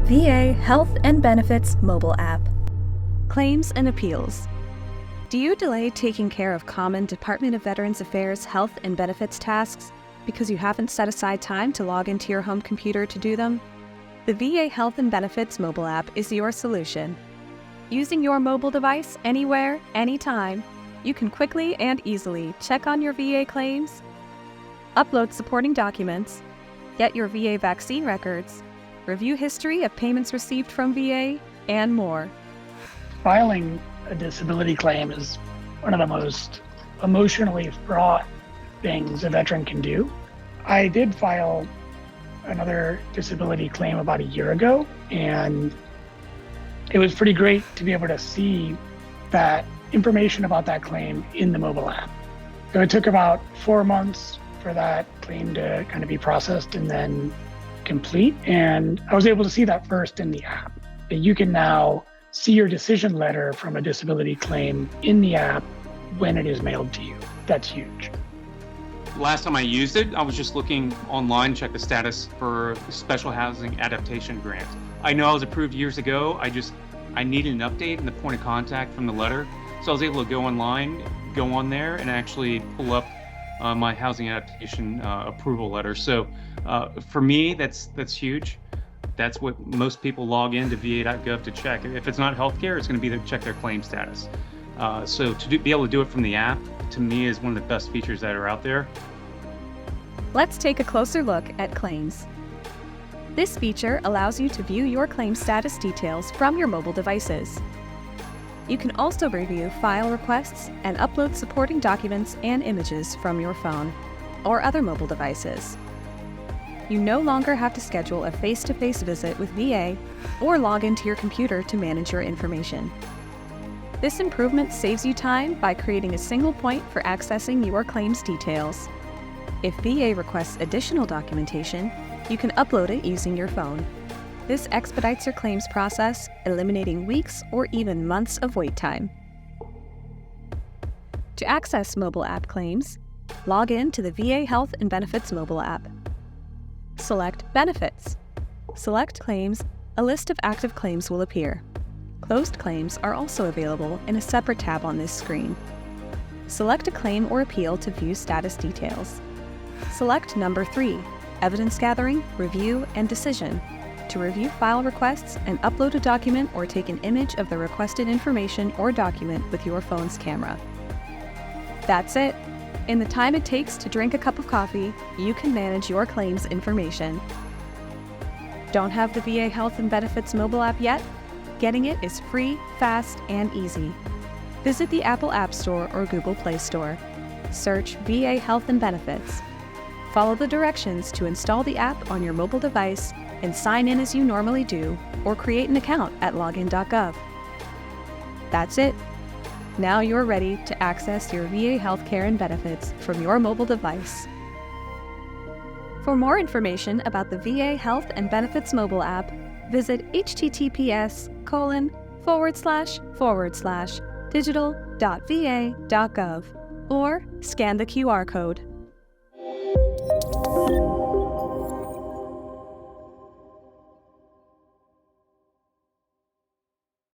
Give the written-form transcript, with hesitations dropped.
VA Health and Benefits mobile app. Claims and appeals. Do you delay taking care of common Department of Veterans Affairs health and benefits tasks because you haven't set aside time to log into your home computer to do them? The VA Health and Benefits mobile app is your solution. Using your mobile device anywhere, anytime, you can quickly and easily check on your VA claims, upload supporting documents, get your VA vaccine records, review history of payments received from VA, and more. Filing a disability claim is one of the most emotionally fraught things a veteran can do. I did file another disability claim about a year ago, and it was pretty great to be able to see that information about that claim in the mobile app. So it took about 4 months for that claim to kind of be processed and then complete. And I was able to see that first in the app. That you can now see your decision letter from a disability claim in the app when it is mailed to you. That's huge. Last time I used it, I was just looking online, check the status for the Special Housing Adaptation Grant. I know I was approved years ago. I needed an update in the point of contact from the letter. So I was able to go online, go on there and actually pull up my housing adaptation approval letter. So for me, that's huge. That's what most people log into va.gov to check. If it's not healthcare, it's going to be to check their claim status. So to be able to do it from the app, to me, is one of the best features that are out there. Let's take a closer look at claims. This feature allows you to view your claim status details from your mobile devices. You can also review file requests and upload supporting documents and images from your phone or other mobile devices. You no longer have to schedule a face-to-face visit with VA or log into your computer to manage your information. This improvement saves you time by creating a single point for accessing your claims details. If VA requests additional documentation, you can upload it using your phone. This expedites your claims process, eliminating weeks or even months of wait time. To access mobile app claims, log in to the VA Health and Benefits mobile app. Select Benefits. Select Claims. A list of active claims will appear. Closed claims are also available in a separate tab on this screen. Select a claim or appeal to view status details. Select number 3, Evidence Gathering, Review, and Decision, to review file requests and upload a document or take an image of the requested information or document with your phone's camera. That's it. In the time it takes to drink a cup of coffee, you can manage your claims information. Don't have the VA Health and Benefits mobile app yet? Getting it is free, fast, and easy. Visit the Apple App Store or Google Play Store. Search VA Health and Benefits. Follow the directions to install the app on your mobile device and sign in as you normally do, or create an account at login.gov. That's it. Now you're ready to access your VA healthcare and benefits from your mobile device. For more information about the VA Health and Benefits mobile app, visit https://digital.va.gov or scan the QR code.